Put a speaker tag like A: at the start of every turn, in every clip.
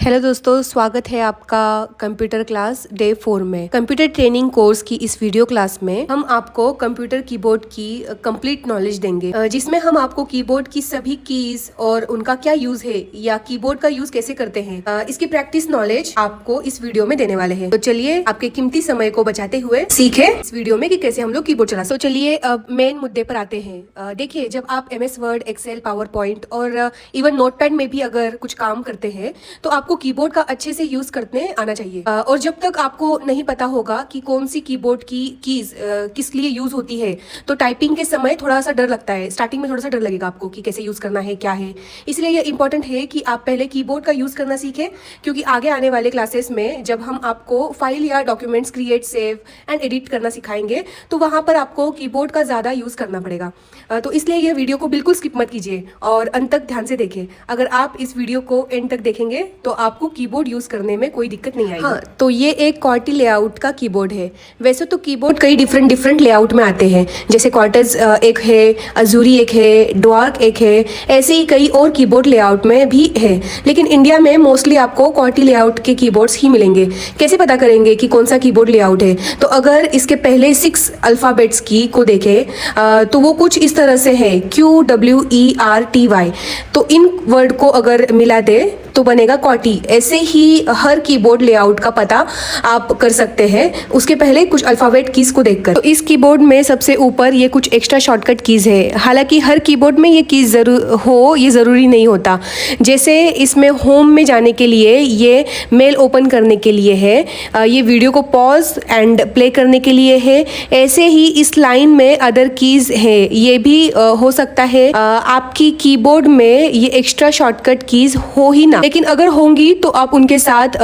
A: Hello दोस्तों, स्वागत है आपका कंप्यूटर क्लास डे 4 में। कंप्यूटर ट्रेनिंग कोर्स की इस वीडियो क्लास में हम आपको कंप्यूटर कीबोर्ड की कंप्लीट नॉलेज देंगे, जिसमें हम आपको कीबोर्ड की सभी कीज और उनका क्या यूज है या कीबोर्ड का यूज कैसे करते हैं, इसकी प्रैक्टिस नॉलेज आपको इस वीडियो में देने वाले हैं। तो चलिए आपके कीमती समय को बचाते हुए सीखे इस वीडियो में कि कैसे हम लोग कीबोर्ड चला सकते। तो चलिए अब मेन मुद्दे पर आते हैं। देखिए, जब आप MS Word, Excel, PowerPoint और इवन नोटपैड में भी अगर कुछ काम करते हैं तो आपको कीबोर्ड का अच्छे से यूज करने आना चाहिए। और जब तक आपको नहीं पता होगा कि कौन सी कीबोर्ड की कीज किस लिए यूज होती है तो टाइपिंग के समय थोड़ा सा डर लगता है। स्टार्टिंग में थोड़ा सा डर लगेगा आपको कि कैसे यूज करना है, क्या है। इसलिए ये इंपॉर्टेंट है कि आप पहले कीबोर्ड का यूज करना सीखें, क्योंकि आगे आने वाले क्लासेस में जब हम आपको फाइल या documents create, save and edit करना सिखाएंगे तो वहां पर आपको कीबोर्ड का ज्यादा यूज करना पड़ेगा। तो इसलिए यह वीडियो को बिल्कुल स्किप मत कीजिए और अंत तक ध्यान से देखें। अगर आप इस वीडियो को एंड तक देखेंगे तो आपको कीबोर्ड यूज करने में कोई दिक्कत नहीं आएगी। हाँ, तो ये एक क्वार्टी लेआउट का कीबोर्ड है। वैसे तो कीबोर्ड कई डिफरेंट लेआउट में आते हैं, जैसे क्वार्टर्स एक है, अजूरी एक है, डॉर्क एक है, ऐसे ही कई और कीबोर्ड लेआउट में भी है। लेकिन इंडिया में मोस्टली आपको क्वार्टी लेआउट के कीबोर्ड्स ही मिलेंगे। कैसे पता करेंगे कि कौन सा कीबोर्ड लेआउट है? तो अगर इसके पहले 6 अल्फाबेट्स की को देखें तो वो कुछ इस तरह से है, QWERTY। तो इन वर्ड को अगर मिला दे तो बनेगा क्वार्टी। ऐसे ही हर कीबोर्ड लेआउट का पता आप कर सकते हैं उसके पहले कुछ अल्फाबेट कीज को देखकर। तो इस कीबोर्ड में सबसे ऊपर ये कुछ एक्स्ट्रा शॉर्टकट कीज है। हालांकि हर कीबोर्ड में ये कीज ये ज़रूरी नहीं होता। जैसे इसमें होम में जाने के लिए ये मेल ओपन करने के लिए है, ये वीडियो को पॉज एंड प्ले करने के लिए है। ऐसे ही इस लाइन में अदर कीज है, ये भी हो सकता है आपकी कीबोर्ड में ये एक्स्ट्रा शॉर्टकट कीज हो ही ना, लेकिन अगर होंगी तो आप उनके साथ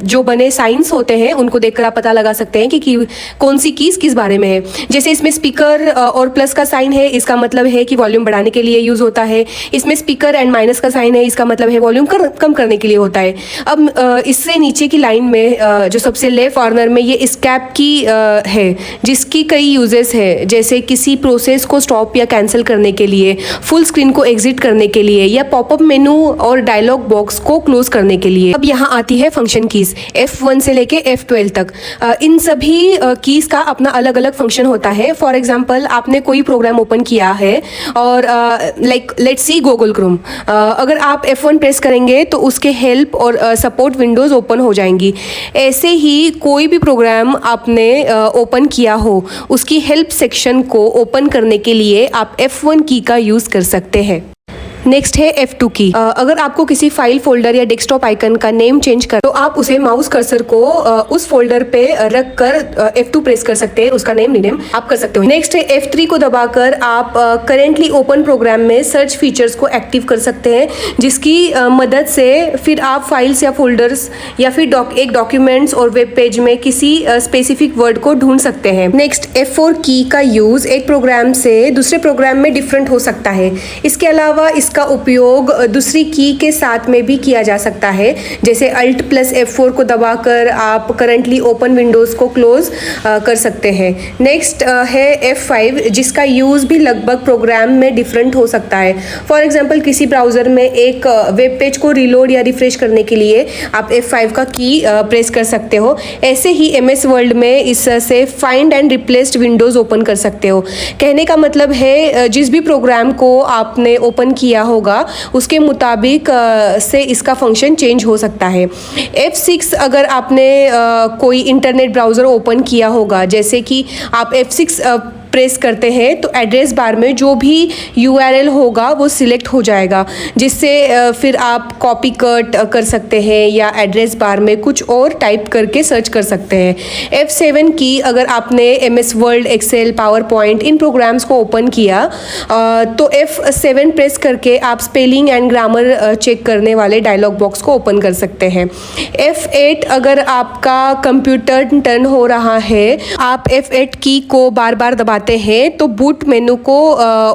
A: जो बने साइंस होते हैं उनको देखकर आप पता लगा सकते हैं कि कौन सी कीज किस बारे में है। जैसे इसमें स्पीकर और प्लस का साइन है, इसका मतलब है कि वॉल्यूम बढ़ाने के लिए यूज होता है। इसमें स्पीकर एंड माइनस का साइन है, इसका मतलब है वॉल्यूम कम करने के लिए होता है। अब इससे नीचे की लाइन में जो सबसे लेफ्ट कॉर्नर में ये एस्केप की है, जिसकी कई यूजेस है, जैसे किसी प्रोसेस को स्टॉप या कैंसिल करने के लिए, फुल स्क्रीन को एग्जिट करने के लिए, या पॉपअप मेनू और डायलॉग बॉक्स को क्लोज करने के लिए। अब यहाँ आती है फंक्शन कीज, F1 से लेके F12 तक। इन सभी कीज का अपना अलग अलग फंक्शन होता है। फॉर एग्जांपल, आपने कोई प्रोग्राम ओपन किया है और लेट्स सी गूगल क्रोम। अगर आप F1 प्रेस करेंगे तो उसके हेल्प और सपोर्ट विंडोज ओपन हो जाएंगी। ऐसे ही कोई भी प्रोग्राम आपने ओपन किया हो उसकी हेल्प सेक्शन को ओपन करने के लिए आप F1 की का यूज कर सकते हैं। नेक्स्ट है F2 की। अगर आपको किसी फाइल, फोल्डर या डेस्कटॉप आइकन का नेम चेंज कर तो आप उसे माउस कर्सर को उस फोल्डर पे रख कर F2 प्रेस कर सकते हैं, उसका नेम रीनेम आप कर सकते हो। नेक्स्ट है F3 को दबाकर आप करेंटली ओपन प्रोग्राम में सर्च फीचर्स को एक्टिव कर सकते हैं, जिसकी मदद से फिर आप फाइल्स या फोल्डर्स या फिर एक डॉक्यूमेंट्स और वेब पेज में किसी स्पेसिफिक वर्ड को ढूंढ सकते हैं। नेक्स्ट F4 की का यूज एक प्रोग्राम से दूसरे प्रोग्राम में डिफरेंट हो सकता है। इसके अलावा का उपयोग दूसरी की के साथ में भी किया जा सकता है, जैसे Alt + F4 को दबाकर आप करंटली ओपन विंडोज को क्लोज कर सकते हैं। नेक्स्ट है F5, जिसका यूज भी लगभग प्रोग्राम में डिफरेंट हो सकता है। फॉर एग्जांपल, किसी ब्राउजर में एक वेब पेज को रीलोड या रिफ्रेश करने के लिए आप F5 का की प्रेस कर सकते हो। ऐसे ही MS वर्ल्ड में इससे find and replaced Windows open कर सकते हो। कहने का मतलब है जिस भी प्रोग्राम को आपने ओपन किया होगा उसके मुताबिक से इसका फंक्शन चेंज हो सकता है। F6, अगर आपने कोई इंटरनेट ब्राउज़र ओपन किया होगा, जैसे कि आप F6 प्रेस करते हैं तो एड्रेस बार में जो भी URL होगा वो सिलेक्ट हो जाएगा, जिससे फिर आप कॉपी कट कर सकते हैं या एड्रेस बार में कुछ और टाइप करके सर्च कर सकते हैं। F7 की, अगर आपने MS Word, Excel, PowerPoint इन प्रोग्राम्स को ओपन किया तो F7 प्रेस करके आप स्पेलिंग एंड ग्रामर चेक करने वाले डायलॉग बॉक्स को ओपन कर सकते हैं। F8, अगर आपका कंप्यूटर टर्न हो रहा है, आप F8 की को बार बार दबाते हैं तो बूट मेनू को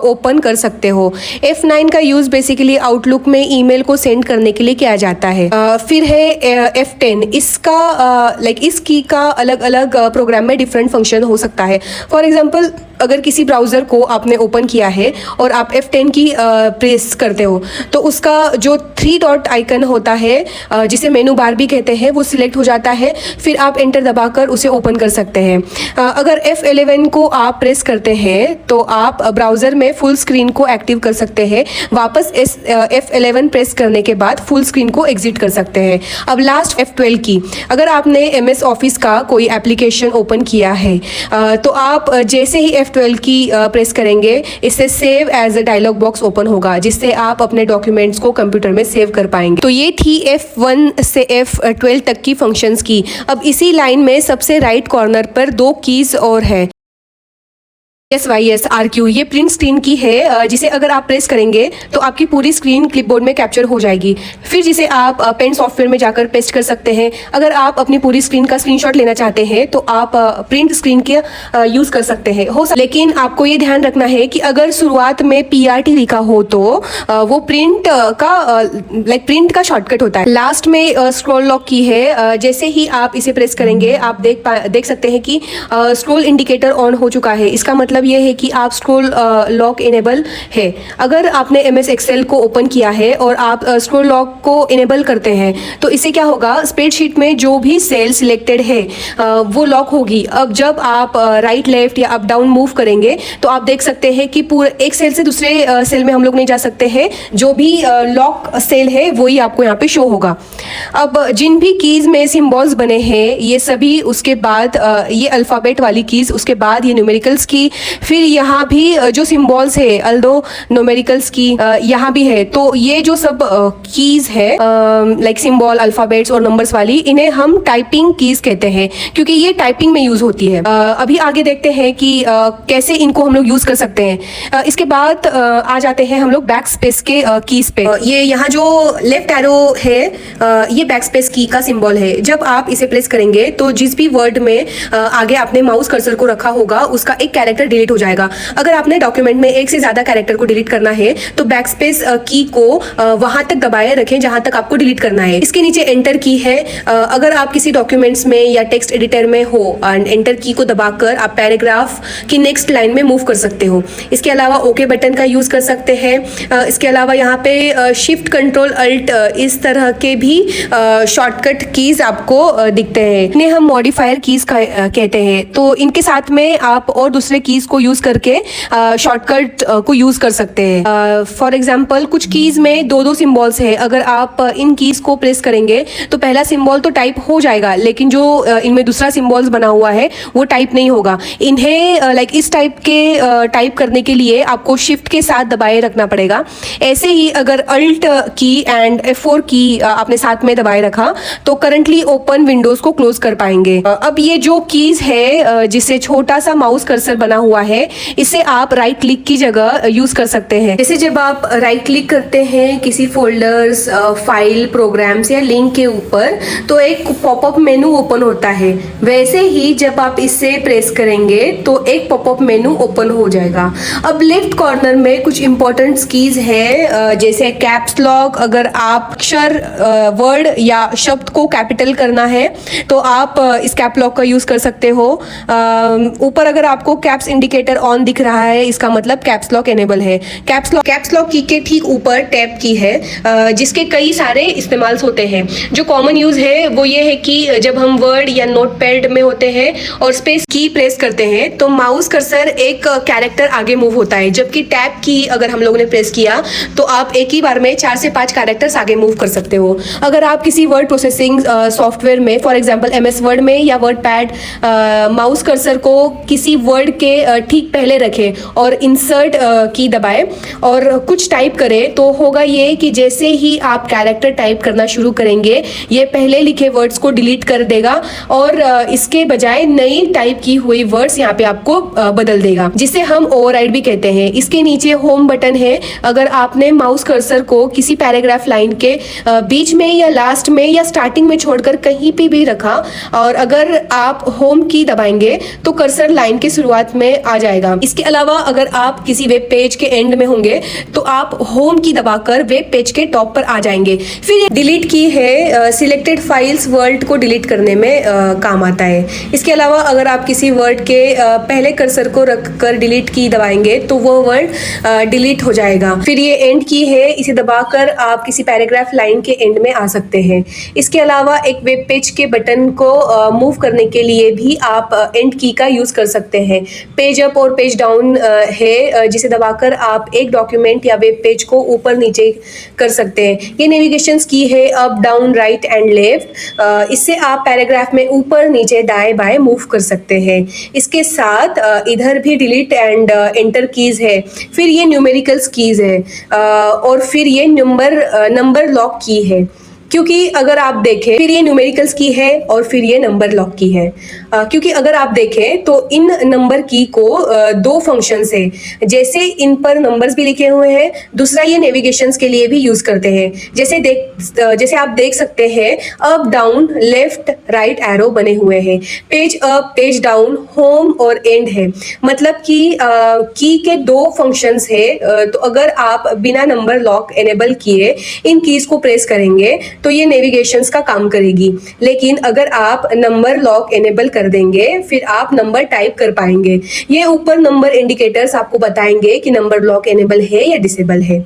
A: ओपन कर सकते हो। F9 का यूज बेसिकली आउटलुक में ईमेल को सेंड करने के लिए किया जाता है। फिर है F10, इसका इस की का अलग अलग प्रोग्राम में डिफरेंट फंक्शन हो सकता है। फॉर एग्जांपल, अगर किसी ब्राउज़र को आपने ओपन किया है और आप F10 की प्रेस करते हो तो उसका जो 3 डॉट आइकन होता है जिसे मेनू बार भी कहते हैं वो सिलेक्ट हो जाता है। फिर आप एंटर दबाकर उसे ओपन कर सकते हैं। अगर F11 को आप प्रेस करते हैं तो आप ब्राउज़र में फुल स्क्रीन को एक्टिव कर सकते हैं। वापस F11 प्रेस करने के बाद फुल स्क्रीन को एग्जिट कर सकते हैं। अब लास्ट F12 की, अगर आपने MS ऑफिस का कोई एप्लीकेशन ओपन किया है तो आप जैसे ही F12 की प्रेस करेंगे इससे save as a dialog box open होगा, जिससे आप अपने डॉक्यूमेंट्स को कंप्यूटर में सेव कर पाएंगे। तो ये थी F1 से F12 तक की फंक्शंस की। अब इसी लाइन में सबसे राइट कॉर्नर पर 2 कीज और है, SYSRQ। ये प्रिंट स्क्रीन की है जिसे अगर आप प्रेस करेंगे तो आपकी पूरी स्क्रीन क्लिपबोर्ड में कैप्चर हो जाएगी। फिर जिसे आप पेन सॉफ्टवेयर में जाकर पेस्ट कर सकते हैं। अगर आप अपनी पूरी स्क्रीन का स्क्रीनशॉट लेना चाहते हैं तो आप प्रिंट स्क्रीन के यूज़ कर सकते हैं। लेकिन आपको ये ध्यान रखना है कि अगर शुरुआत में PRT लिखा हो तो वो प्रिंट का शॉर्टकट होता है। लास्ट में स्क्रॉल लॉक की है, जैसे ही आप इसे प्रेस करेंगे आप देख सकते हैं कि स्क्रॉल इंडिकेटर ऑन हो चुका है। इसका मतलब ये है कि आप स्क्रॉल लॉक इनेबल है। अगर आपने MS एक्सेल को ओपन किया है और आप स्क्रॉल लॉक को इनेबल करते हैं तो इससे क्या होगा, स्प्रेडशीट में जो भी सेल सिलेक्टेड है वो लॉक होगी। अब जब आप राइट लेफ्ट या अप डाउन मूव करेंगे तो आप देख सकते हैं कि पूरे एक सेल से दूसरे सेल में हम लोग नहीं जा सकते हैं। जो भी लॉक सेल है वही आपको यहाँ पे शो होगा। अब जिन भी कीज में सिंबल्स बने हैं ये सभी, उसके बाद ये अल्फ़ाबेट वाली कीज, उसके बाद ये न्यूमेरिकल्स की, फिर यहाँ भी जो सिंबल्स है अल्दो न्यूमेरिकल्स की यहाँ भी है। तो ये जो सब कीज है लाइक सिंबल, अल्फाबेट्स और नंबर्स वाली, इन्हें हम टाइपिंग कीज कहते हैं क्योंकि ये टाइपिंग में यूज होती है। अभी आगे देखते हैं कि कैसे इनको हम लोग यूज कर सकते हैं। इसके बाद आ जाते हैं हम लोग बैक स्पेस के कीज पे। ये यहाँ जो लेफ्ट एरो है ये बैक स्पेस की का सिंबल है। जब आप इसे प्रेस करेंगे तो जिस भी वर्ड में आगे आपने माउस कर्सर को रखा होगा उसका एक कैरेक्टर डिलीट हो जाएगा। अगर आपने डॉक्यूमेंट में एक से ज्यादा कैरेक्टर को डिलीट करना है तो बैकस्पेस की को वहां तक दबाए रखें जहां तक आपको डिलीट करना है। इसके नीचे एंटर की है। अगर आप किसी डॉक्यूमेंट्स में या टेक्स्ट एडिटर में हो, एंटर की को दबाकर आप पैराग्राफ की नेक्स्ट लाइन में मूव कर सकते हो। इसके अलावा ओके बटन का यूज कर सकते हैं। इसके अलावा यहाँ पे शिफ्ट कंट्रोल अल्ट इस तरह के भी शॉर्टकट कीज आपको दिखते हैं। इन्हें हम मॉडिफायर कीज कहते हैं। तो इनके साथ में आप और दूसरे कीज को यूज करके शॉर्टकट को यूज कर सकते हैं। फॉर एग्जांपल कुछ कीज में 2-2 सिंबल्स है। अगर आप इन कीज को प्रेस करेंगे तो पहला सिंबल तो टाइप हो जाएगा, लेकिन जो इनमें दूसरा सिंबल्स बना हुआ है वो टाइप नहीं होगा। इन्हें लाइक इस टाइप के टाइप करने के लिए आपको शिफ्ट के साथ दबाए रखना पड़ेगा। ऐसे ही अगर अल्ट की एंड F4 की आपने साथ में दबाए रखा तो करंटली ओपन विंडोज को क्लोज कर पाएंगे। अब ये जो कीज है जिसे छोटा सा माउस कर्सर बना हुआ है, इसे आप राइट क्लिक की जगह यूज कर सकते हैं। जैसे जब आप राइट क्लिक करते हैं किसी फोल्डर्स, फाइल, प्रोग्राम्स या लिंक के ऊपर तो एक पॉपअप मेनू ओपन होता है। वैसे ही जब आप इसे प्रेस करेंगे तो एक पॉपअप मेनू ओपन हो जाएगा। अब लेफ्ट कॉर्नर में कुछ इंपॉर्टेंट कीज है जैसे कैप्स लॉक। अगर आप अक्षर, वर्ड या शब्द को कैपिटल करना है तो आप इस कैप लॉक का यूज कर सकते हो। ऊपर अगर आपको कैप्स इंडिकेटर ऑन दिख रहा है इसका मतलब कैप्स लॉक एनेबल है। कैप्स लॉक की के ठीक ऊपर टैब की है जिसके कई सारे इस्तेमाल्स होते हैं। जो कॉमन यूज है वो ये है कि जब हम वर्ड या नोटपैड में होते हैं और स्पेस की प्रेस करते हैं तो माउस कर्सर एक कैरेक्टर आगे मूव होता है, जबकि टैब की अगर हम लोगों ने प्रेस किया तो आप एक ही बार में 4 से 5 कैरेक्टर्स आगे मूव कर सकते हो। अगर आप किसी वर्ड प्रोसेसिंग सॉफ्टवेयर में, फॉर एग्जांपल MS वर्ड में या वर्ड पैड, माउस कर्सर को किसी वर्ड के ठीक पहले रखें और इंसर्ट की दबाएं और कुछ टाइप करें तो होगा ये कि जैसे ही आप कैरेक्टर टाइप करना शुरू करेंगे ये पहले लिखे वर्ड्स को डिलीट कर देगा और इसके बजाय नई टाइप की हुई वर्ड्स यहाँ पे आपको बदल देगा, जिसे हम ओवरराइड भी कहते हैं। इसके नीचे होम बटन है। अगर आपने माउस कर्सर को किसी पैराग्राफ लाइन के बीच में या लास्ट में या स्टार्टिंग में छोड़कर कहीं पे भी रखा और अगर आप होम की दबाएंगे तो कर्सर लाइन के शुरुआत में में आ जाएगा। इसके अलावा अगर आप किसी वेब पेज के एंड में होंगे तो आप होम की दबाकर वेब पेज के टॉप पर आ जाएंगे। फिर डिलीट की है सिलेक्टेड फाइल्स वर्ड को डिलीट करने में काम आता है। इसके अलावा अगर आप किसी वर्ड के पहले कर्सर को रखकर डिलीट की दबाएंगे तो वो वर्ड डिलीट हो जाएगा। फिर ये एंड की है, इसे दबाकर आप किसी पैराग्राफ लाइन के एंड में आ सकते हैं। इसके अलावा एक वेब पेज के बटन को मूव करने के लिए भी आप एंड की का यूज कर सकते हैं। पेज अप और पेज डाउन है, जिसे दबाकर आप एक डॉक्यूमेंट या वेब पेज को ऊपर नीचे कर सकते हैं। ये नेविगेशन की है up down right and left. इससे आप पैराग्राफ में ऊपर नीचे दाएं बाएं मूव कर सकते हैं। इसके साथ इधर भी डिलीट एंड एंटर कीज है। फिर ये न्यूमेरिकल्स कीज है और फिर ये नंबर लॉक की है, क्योंकि अगर आप देखें फिर ये न्यूमेरिकल्स की है और फिर ये नंबर लॉक की है। क्योंकि अगर आप देखें तो इन नंबर की को दो फंक्शंस है। जैसे इन पर नंबर्स भी लिखे हुए हैं, दूसरा ये नेविगेशंस के लिए भी यूज करते हैं। जैसे आप देख सकते हैं up down left right arrow बने हुए हैं। Page up page down home और एंड है, मतलब कि की के दो फंक्शंस है। तो अगर आप बिना नंबर लॉक एनेबल किए इन कीज को प्रेस करेंगे तो ये नेविगेशंस का काम करेगी। लेकिन अगर आप नंबर लॉक एनेबल कर देंगे फिर आप नंबर टाइप कर पाएंगे। ये ऊपर नंबर इंडिकेटर्स आपको बताएंगे कि नंबर लॉक एनेबल है या डिसेबल है।